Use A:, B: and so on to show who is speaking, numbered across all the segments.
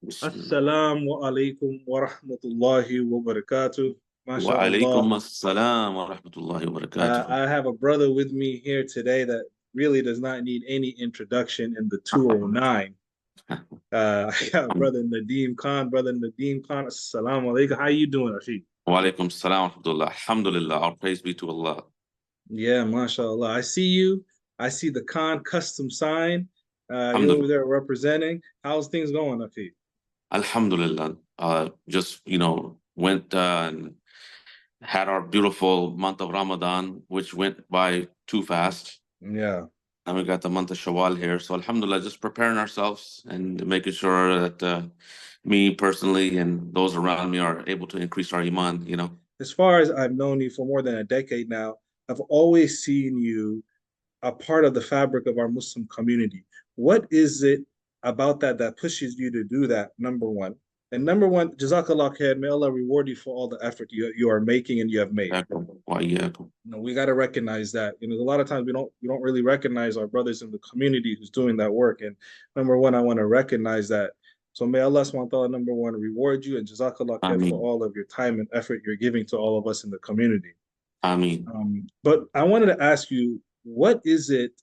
A: Bismillah.
B: Assalamu alaikum wa rahmatullahi wa barakatuh.
A: Wa alaikum
B: MashaAllah.
A: assalam wa rahmatullahi wa barakatuh.
B: I have a brother with me here today that really does not need any introduction in the 209. I got brother Nadeem Khan. Brother Nadeem Khan. Assalamu alaikum. How you doing, Afiq?
A: Wa alaikum assalam wa rahmatullah. Alhamdulillah. All praise be to Allah.
B: Yeah, mashallah. I see you. I see the Khan custom sign. You're over
A: Alhamdulillah.
B: there representing. How's things going, Afiq?
A: Alhamdulillah. Just, went and had our beautiful month of Ramadan, which went by too fast.
B: Yeah.
A: And we got the month of Shawwal here. So Alhamdulillah, just preparing ourselves and making sure that me personally and those around me are able to increase our iman.
B: As far as I've known you for more than a decade now, I've always seen you a part of the fabric of our Muslim community. What is it about that that pushes you to do that? Number one. And number one, Jazakallah khair, may Allah reward you for all the effort you are making and you have made.
A: Wa iyyakum.
B: We got to recognize that. A lot of times we don't really recognize our brothers in the community who's doing that work. And number one, I want to recognize that. So may Allah subhanahu wa ta'ala, number one, reward you and Jazakallah khair for
A: Ameen.
B: all of your time and effort you're giving to all of us in the community.
A: Ameen.
B: But I wanted to ask you, what is it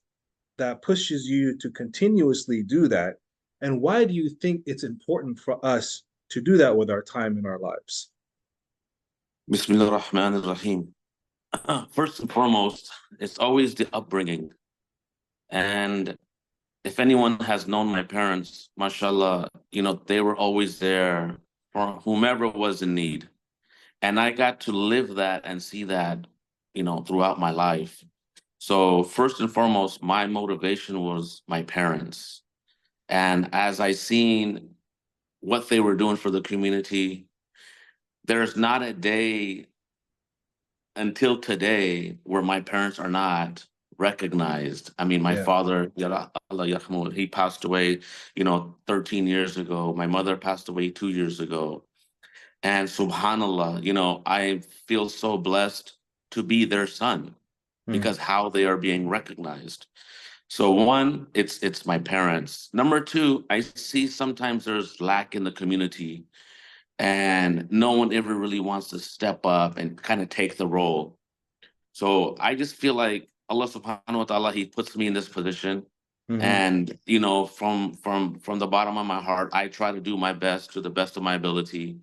B: that pushes you to continuously do that? And why do you think it's important for us to do that with our time in our lives?
A: Bismillah ar-Rahman ar-Rahim. First and foremost, it's always the upbringing. And if anyone has known my parents, mashallah, they were always there for whomever was in need. And I got to live that and see that, throughout my life. So first and foremost, my motivation was my parents. And as I seen what they were doing for the community, there's not a day until today where my parents are not recognized. I mean, my
B: Yeah,
A: father, Allah yarhamu, he passed away, 13 years ago. My mother passed away 2 years ago. And subhanallah, I feel so blessed to be their son
B: mm,
A: because how they are being recognized. So one, it's my parents. Number two, I see sometimes there's lack in the community and no one ever really wants to step up and kind of take the role. So I just feel like Allah subhanahu wa ta'ala, He puts me in this position.
B: mhm,
A: And from the bottom of my heart, I try to do my best to the best of my ability,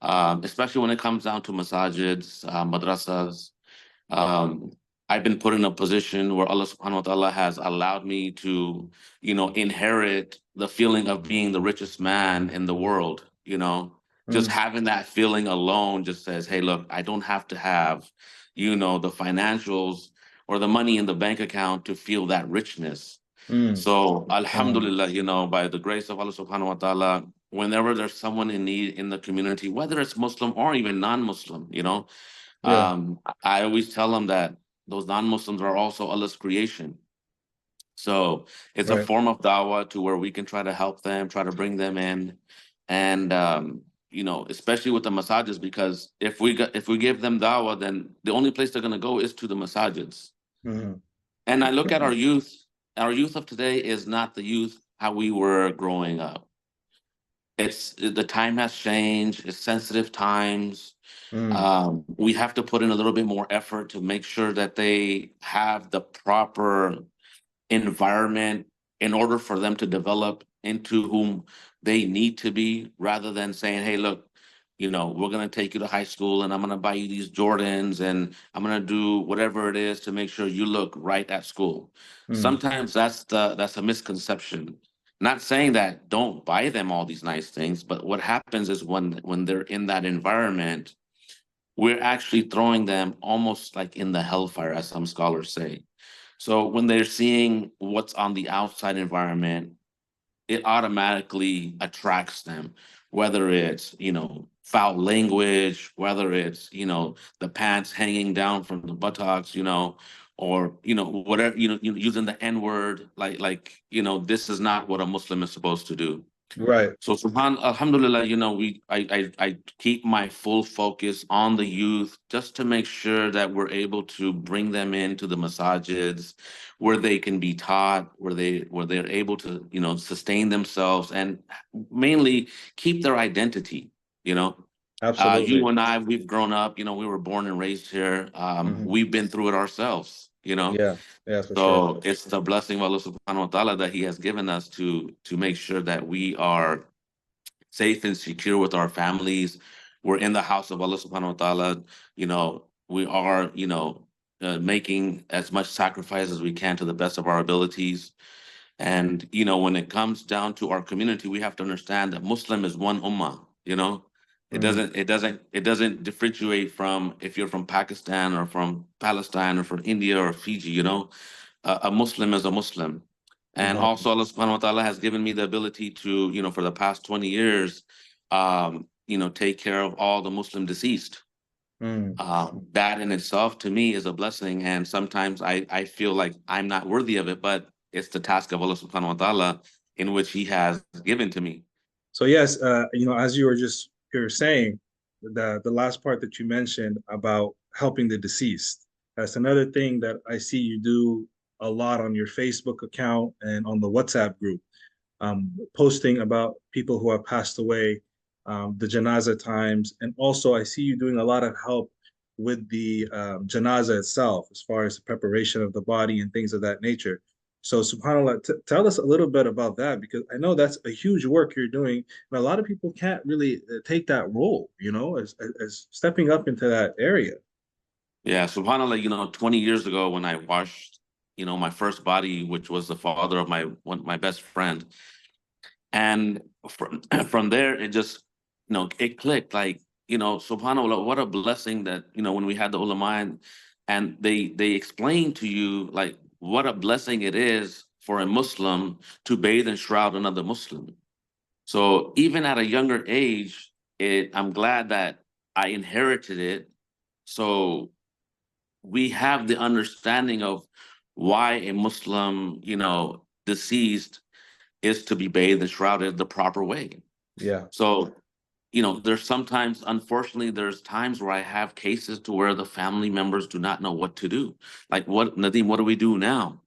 A: especially when it comes down to masajids, madrasas. Um, I've been put in a position where Allah subhanahu wa ta'ala has allowed me to, inherit the feeling of being the richest man in the world. Just
B: mm,
A: having that feeling alone just says, hey, look, I don't have to have, the financials or the money in the bank account to feel that richness.
B: mm.
A: So,
B: SubhanAllah.
A: Alhamdulillah, by the grace of Allah subhanahu wa ta'ala, whenever there's someone in need in the community, whether it's Muslim or even non-Muslim,
B: Yeah,
A: I always tell them that those non-Muslims are also Allah's creation. So it's a
B: right.
A: form of dawah to where we can try to help them, try to bring them in. And especially with the masajids, because if we give them dawah, then the only place they're gonna go is to the masajids.
B: Mhm.
A: And I look at our youth of today is not the youth how we were growing up. It's the time has changed, it's sensitive times.
B: Mm,
A: We have to put in a little bit more effort to make sure that they have the proper environment in order for them to develop into whom they need to be, rather than saying, hey, look, we're going to take you to high school and I'm going to buy you these Jordans and I'm going to do whatever it is to make sure you look right at school.
B: mm,
A: Sometimes that's a misconception. Not saying that don't buy them all these nice things, but what happens is when they're in that environment, we're actually throwing them almost like in the hellfire, as some scholars say. So when they're seeing what's on the outside environment, it automatically attracts them, whether it's, foul language, whether it's, the pants hanging down from the buttocks, or, whatever, using the N word, like, this is not what a Muslim is supposed to do.
B: Right.
A: So alhamdulillah, I keep my full focus on the youth just to make sure that we're able to bring them into the masajids where they can be taught, where they're able to, sustain themselves and mainly keep their identity, you know.
B: Absolutely.
A: You and I, we've grown up, we were born and raised here.
B: Hmm.
A: We've been through it ourselves, you know.
B: Yeah. Yeah, for sure.
A: So it's the blessing of Allah subhanahu wa ta'ala that He has given us to make sure that we are safe and secure with our families. We're in the house of Allah subhanahu wa ta'ala. We are, making as much sacrifice as we can to the best of our abilities. And, when it comes down to our community, we have to understand that Muslim is one ummah, It
B: Mm.
A: doesn't, it doesn't, it doesn't differentiate from if you're from Pakistan or from Palestine or from India or Fiji, a Muslim is a Muslim. And
B: Mm-hmm.
A: also Allah subhanahu wa ta'ala has given me the ability to, for the past 20 years, take care of all the Muslim deceased.
B: Mm.
A: That in itself to me is a blessing. And sometimes I feel like I'm not worthy of it, but it's the task of Allah subhanahu wa ta'ala in which He has given to me.
B: So yes, as you're saying, the last part that you mentioned about helping the deceased, that's another thing that I see you do a lot on your Facebook account and on the WhatsApp group, posting about people who have passed away, the janaza times, and also I see you doing a lot of help with the janaza itself, as far as the preparation of the body and things of that nature. So, subhanAllah, tell us a little bit about that, because I know that's a huge work you're doing, and a lot of people can't really take that role, as stepping up into that area.
A: Yeah, subhanAllah, 20 years ago when I washed, my first body, which was the father of my best friend. And from from there, it just, it clicked like, subhanAllah, what a blessing that, when we had the ulama and they explain to you like what a blessing it is for a Muslim to bathe and shroud another Muslim. So even at a younger age, I'm glad that I inherited it. So we have the understanding of why a Muslim, deceased is to be bathed and shrouded the proper way.
B: Yeah.
A: So, there's sometimes, unfortunately, there's times where I have cases to where the family members do not know what to do. Like, what, Nadeem, what do we do now?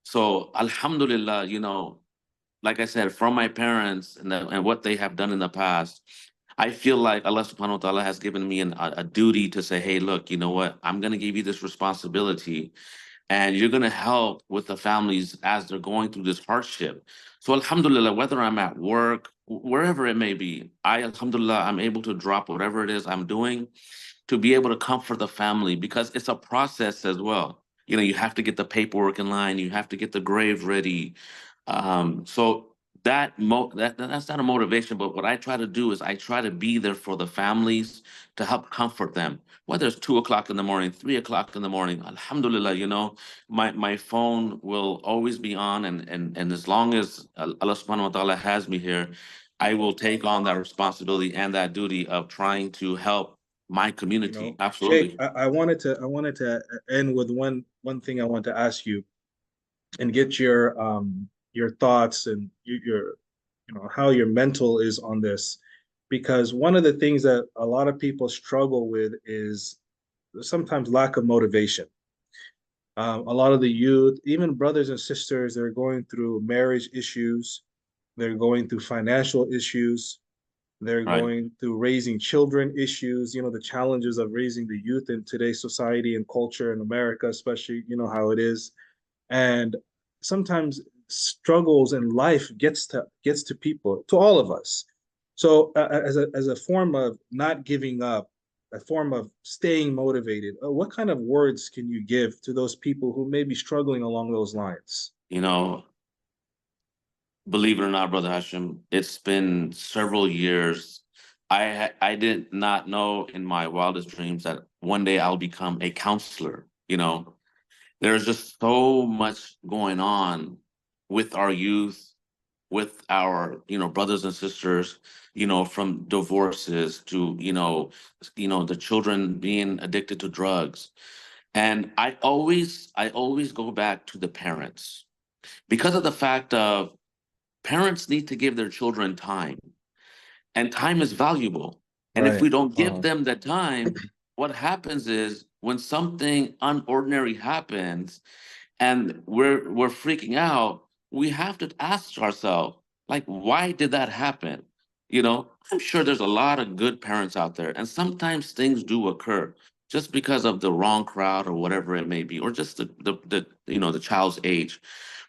A: So, Alhamdulillah, like I said, from my parents and what they have done in the past, I feel like Allah subhanahu wa ta'ala has given me a duty to say, hey, look, you know what? I'm going to give you this responsibility and you're going to help with the families as they're going through this hardship. So, alhamdulillah, whether I'm at work, wherever it may be, alhamdulillah, I'm able to drop whatever it is I'm doing to be able to comfort the family because it's a process as well. You have to get the paperwork in line, you have to get the grave ready. So that's not a motivation, but what I try to do is I try to be there for the families to help comfort them. Whether it's 2 o'clock in the morning, 3 o'clock in the morning, alhamdulillah, my phone will always be on, and as long as Allah subhanahu wa ta'ala has me here, I will take on that responsibility and that duty of trying to help my community.
B: Sheikh,
A: Absolutely.
B: I wanted to end with one thing I want to ask you and get your thoughts and how your mental is on this, because one of the things that a lot of people struggle with is sometimes lack of motivation. A lot of the youth, even brothers and sisters, they're going through marriage issues, they're going through financial issues, they're
A: Right.
B: going through raising children issues, the challenges of raising the youth in today's society and culture in America, especially, how it is. And sometimes struggles in life gets to people, to all of us. So as a form of not giving up, a form of staying motivated, what kind of words can you give to those people who may be struggling along those lines?
A: You know, believe it or not, Brother Hashim, it's been several years. I did not know in my wildest dreams that one day I'll become a counselor. There's just so much going on with our youth, with our brothers and sisters, from divorces to the children being addicted to drugs. And I always go back to the parents because of the fact of Parents need to give their children time, and time is valuable. And if
B: Right.
A: we don't give them the time, what happens is when something unordinary happens and we're freaking out, we have to ask ourselves, like, why did that happen? I'm sure there's a lot of good parents out there, and sometimes things do occur just because of the wrong crowd or whatever it may be, or just the child's age.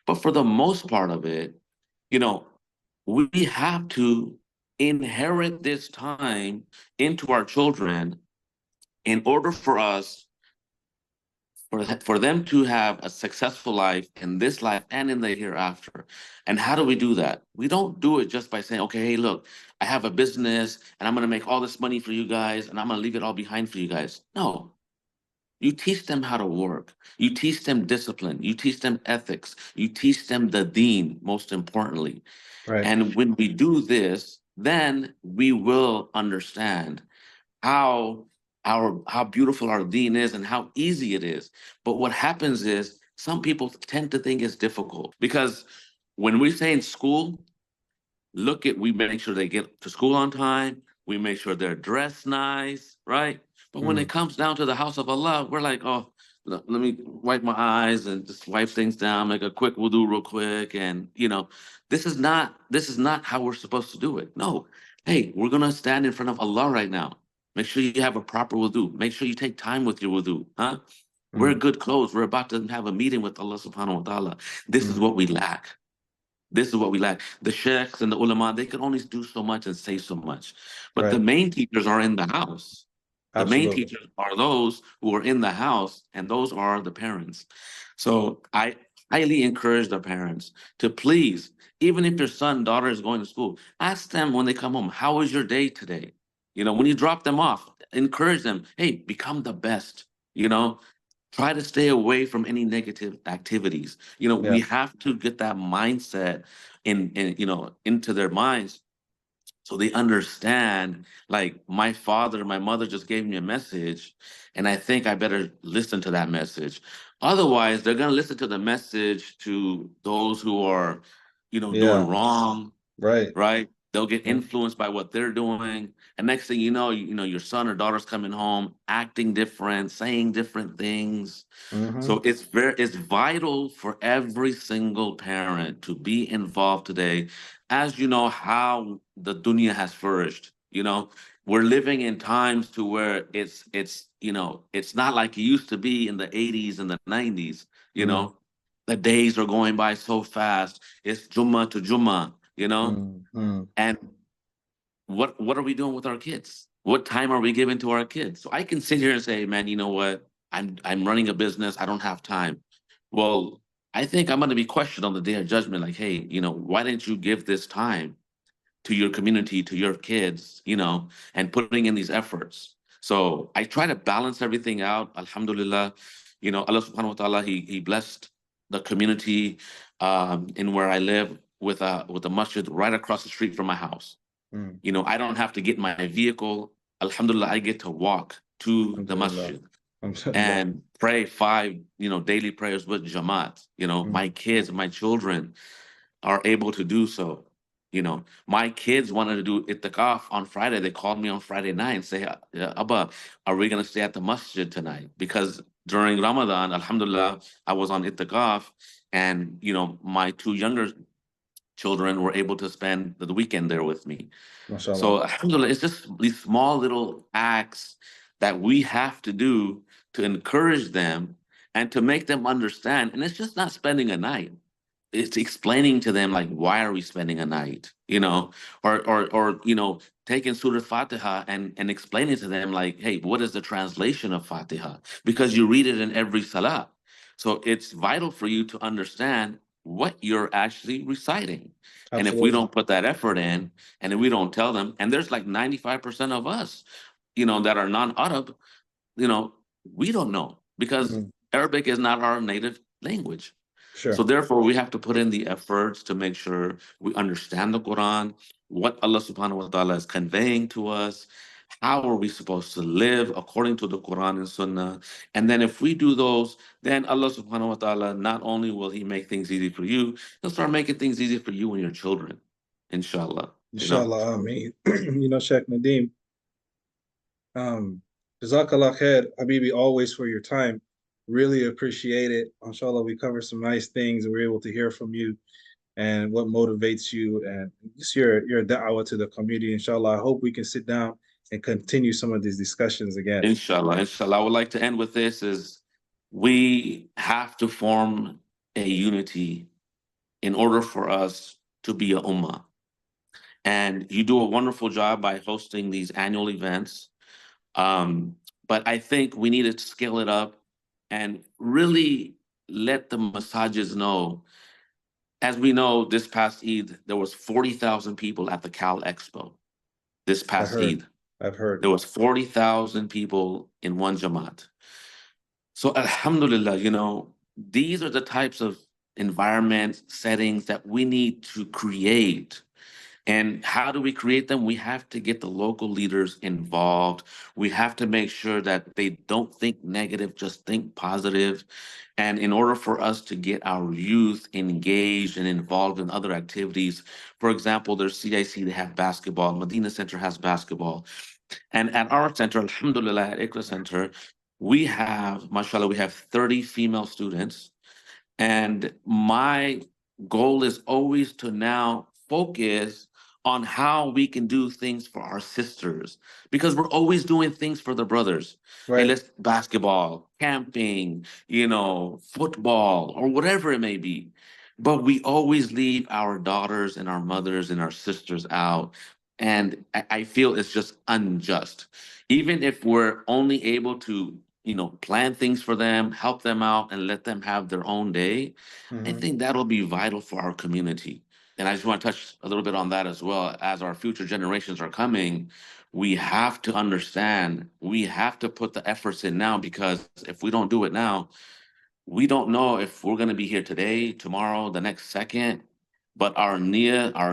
A: But for the most part of it, you know, we have to inherit this time into our children in order for us for them to have a successful life in this life and in the hereafter. And how do we do that? We don't do it just by saying, okay, hey, look, I have a business and I'm going to make all this money for you guys and I'm going to leave it all behind for you guys. No, you teach them how to work. You teach them discipline. You teach them ethics. You teach them the deen, most importantly.
B: Right.
A: And when we do this, then we will understand how how beautiful our deen is and how easy it is. But what happens is some people tend to think it's difficult because when we say in school, we make sure they get to school on time. We make sure they're dressed nice, right? But when it
B: Mm.
A: comes down to the house of Allah, we're like, oh, let me wipe my eyes and just wipe things down, make a quick wudu real quick. And this is not how we're supposed to do it. No. Hey, we're gonna stand in front of Allah right now. Make sure you have a proper wudu. Make sure you take time with your wudu, huh? Wear
B: Mm.
A: good clothes. We're about to have a meeting with Allah subhanahu wa ta'ala. This is
B: Mm.
A: what we lack. This is what we lack. The sheikhs and the ulama, they can only do so much and say so much. But the
B: Right.
A: main teachers are in the house. The main
B: Absolutely.
A: teachers are those who are in the house, and those are the parents. So I highly encourage the parents to please, even if your son, daughter is going to school, ask them when they come home, how was your day today? When you drop them off, encourage them, hey, become the best. You know, Try to stay away from any negative activities.
B: Yeah.
A: We have to get that mindset into their minds so they understand, like, my father, my mother just gave me a message, and I think I better listen to that message. Otherwise, they're going to listen to the message to those who are, doing
B: Yeah.
A: wrong,
B: Right.
A: right? They'll get
B: Mm.
A: influenced by what they're doing. And next thing your son or daughter's coming home, acting different, saying different things.
B: Mm-hmm.
A: So it's vital for every single parent to be involved today. As you know how the dunya has flourished. We're living in times to where it's not like it used to be in the 80s and the 90s. You
B: Mm.
A: know, the days are going by so fast. It's Jummah to Jummah.
B: Mm. Mm.
A: And what are we doing with our kids? What time are we giving to our kids? So I can sit here and say, man, you know what? I'm running a business. I don't have time. Well, I think I'm going to be questioned on the day of judgment. Like, hey, why didn't you give this time to your community, to your kids, and putting in these efforts? So I try to balance everything out. Alhamdulillah, Allah subhanahu wa ta'ala, he blessed the community in where I live with a masjid right across the street from my house.
B: Mm.
A: I don't have to get my vehicle. Alhamdulillah, I get to walk to the
B: Alhamdulillah.
A: masjid
B: Alhamdulillah.
A: and pray five, daily prayers with Jamaat.
B: Mm.
A: My kids, my children are able to do so. My kids wanted to do itikaf on Friday. They called me on Friday night and say, Abba, are we going to stay at the masjid tonight? Because during Ramadan, Alhamdulillah, I was on itikaf and, my two younger children were able to spend the weekend there with me.
B: MashaAllah.
A: So alhamdulillah, it's just these small little acts that we have to do to encourage them and to make them understand. And it's just not spending a night. It's explaining to them, like, why are we spending a night? Or taking Surah Fatiha and explaining to them, like, hey, what is the translation of Fatiha? Because you read it in every salah. So it's vital for you to understand what you're actually reciting. And if we
B: Absolutely.
A: don't put that effort in, and if we don't tell them, and there's like 95% of us, that are non-Arab, you know, we don't know because
B: Mm.
A: Arabic is not our native language. So
B: Sure.
A: therefore, we have to put in the efforts to make sure we understand the Quran, what Allah subhanahu wa ta'ala is conveying to us, How are we supposed to live according to the Quran and Sunnah? And then if we do those, then Allah subhanahu wa ta'ala, not only will He make things easy for you, He'll start making things easy for you and your children. Inshallah. You know?
B: Inshallah, Ameen. Sheikh Nadeem, Jazakallah khair, Habibi, always for your time. Really appreciate it. Inshallah, we covered some nice things and we're able to hear from you and what motivates you and just your da'wah to the community. Inshallah, I hope we can sit down and continue some of these discussions again.
A: Inshallah. Inshallah. I would like to end with this is we have to form a unity in order for us to be a ummah. And you do a wonderful job by hosting these annual events. Um, but I think we need to scale it up and really let the massages know. As we know, this past Eid, there was 40,000 people at the Cal Expo. This
B: I
A: past
B: heard,
A: Eid,
B: I've heard.
A: there was 40,000 people in one Jamaat. So Alhamdulillah, these are the types of environment settings that we need to create. And how do we create them? We have to get the local leaders involved. We have to make sure that they don't think negative, just think positive. And in order for us to get our youth engaged and involved in other activities, for example, there's CIC, they have basketball, Medina Center has basketball. And at our center, Alhamdulillah, at Ikra Center, we have, mashallah, we have 30 female students. And my goal is always to now focus on how we can do things for our sisters because we're always doing things for the brothers. Hey,
B: Right.
A: let's basketball, camping, football, or whatever it may be. But we always leave our daughters and our mothers and our sisters out. And I feel it's just unjust. Even if we're only able to plan things for them, help them out, and let them have their own day. I
B: Hmm.
A: think that'll be vital for our community. And I just want to touch a little bit on that as well. As our future generations are coming, we have to understand, we have to put the efforts in now because if we don't do it now, we don't know if we're going to be here today, tomorrow, the next second. But our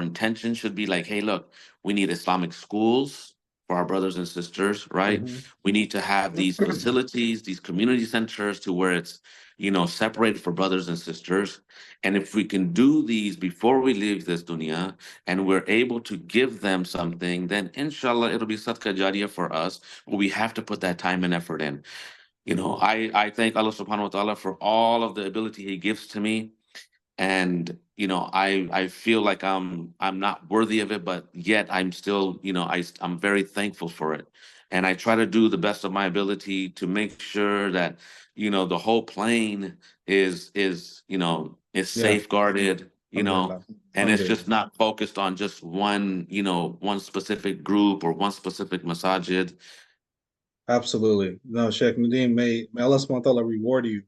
A: intention should be like, hey, look, we need Islamic schools for our brothers and sisters, right?
B: Hmm.
A: We need to have these facilities, these community centers to where it's, separated for brothers and sisters. And if we can do these before we leave this dunya and we're able to give them something, then inshallah, it'll be sadqa jariyah for us. But we have to put that time and effort in. I thank Allah subhanahu wa ta'ala for all of the ability He gives to me. And I feel like I'm not worthy of it, but yet I'm still, I'm very thankful for it. And I try to do the best of my ability to make sure that, the whole plane is
B: Yeah.
A: safeguarded,
B: Alhamdulillah.
A: and it's just
B: Alhamdulillah.
A: not focused on just one specific group or one specific masajid.
B: Absolutely. No, Sheikh Nadeem, may Allah subhanahu wa ta'ala reward you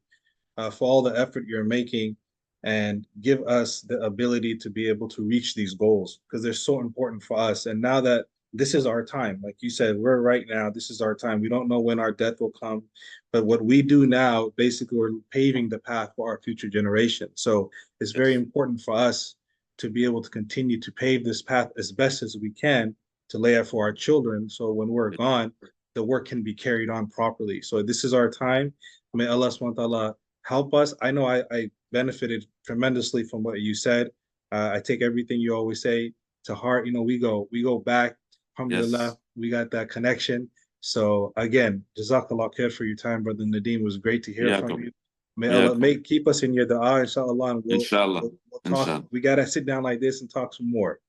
B: for all the effort you're making and give us the ability to be able to reach these goals because they're so important for us. And now that this is our time, like you said, we're right now, this is our time. We don't know when our death will come, but what we do now, basically, we're paving the path for our future generation. So it's very
A: Yes.
B: important for us to be able to continue to pave this path as best as we can to lay out for our children. So when we're gone, the work can be carried on properly. So this is our time. May Allah subhanahu wa ta'ala help us. I know I benefited tremendously from what you said. I take everything you always say to heart. We go back. Alhamdulillah,
A: Yes.
B: we got that connection. So again, Jazakallah khair for your time, brother Nadeem. It was great to hear from
A: Yakum.
B: you. May Allah
A: Yakum.
B: make keep us in your dua, inshallah, and we'll
A: Inshallah.
B: we'll, we'll talk.
A: Inshallah.
B: We gotta sit down like this and talk some more.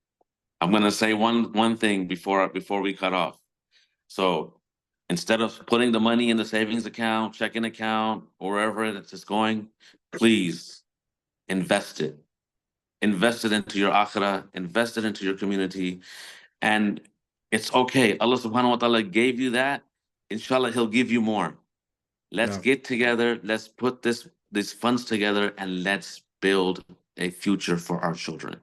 A: I'm gonna say one thing before we cut off. So instead of putting the money in the savings account, checking account, or wherever it's going, please invest it. Invest it into your akhirah, invest it into your community. And it's okay. Allah subhanahu wa ta'ala gave you that. Inshallah, He'll give you more. Let's
B: No.
A: get together. Let's put these funds together and let's build a future for our children.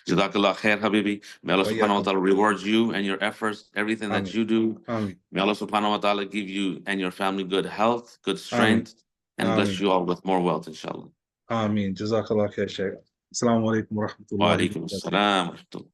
A: Jazakallah khair, Habibi. May Allah
B: Wa
A: subhanahu wa
B: iyyakum.
A: ta'ala reward you and your efforts, everything that
B: Amin.
A: you do.
B: Amin.
A: May Allah subhanahu wa ta'ala give you and your family good health, good
B: Amin.
A: strength, and bless
B: Amin.
A: you all with more wealth, inshallah.
B: Amin. Jazakallah khair, Shaykh. Assalamu alaikum wa
A: Wa
B: rahmatullahi wa
A: alaikum
B: barakatuh.
A: assalam.